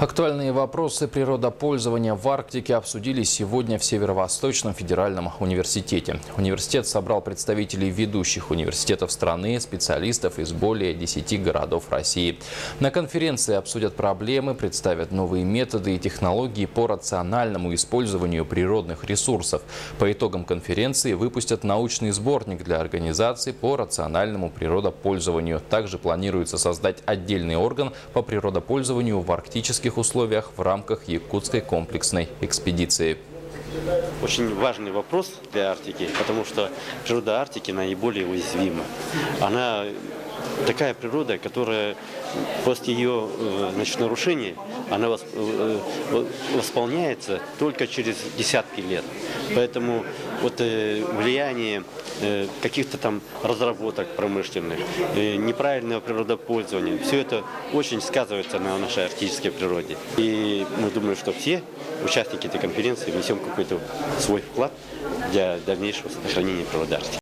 Актуальные вопросы природопользования в Арктике обсудили сегодня в Северо-Восточном федеральном университете. Университет собрал представителей ведущих университетов страны, специалистов из более 10 городов России. На конференции обсудят проблемы, представят новые методы и технологии по рациональному использованию природных ресурсов. По итогам конференции выпустят научный сборник для организаций по рациональному природопользованию. Также планируется создать отдельный орган по природопользованию в арктических условиях в рамках якутской комплексной экспедиции. Очень важный вопрос для Арктики, потому что природа Арктики наиболее уязвима. Она такая природа, которая после ее нарушения она восполняется только через десятки лет. Поэтому влияние каких-то там разработок промышленных, неправильного природопользования, все это очень сказывается на нашей арктической природе. И мы думаем, что все участники этой конференции внесем какой-то свой вклад для дальнейшего сохранения природы Арктики.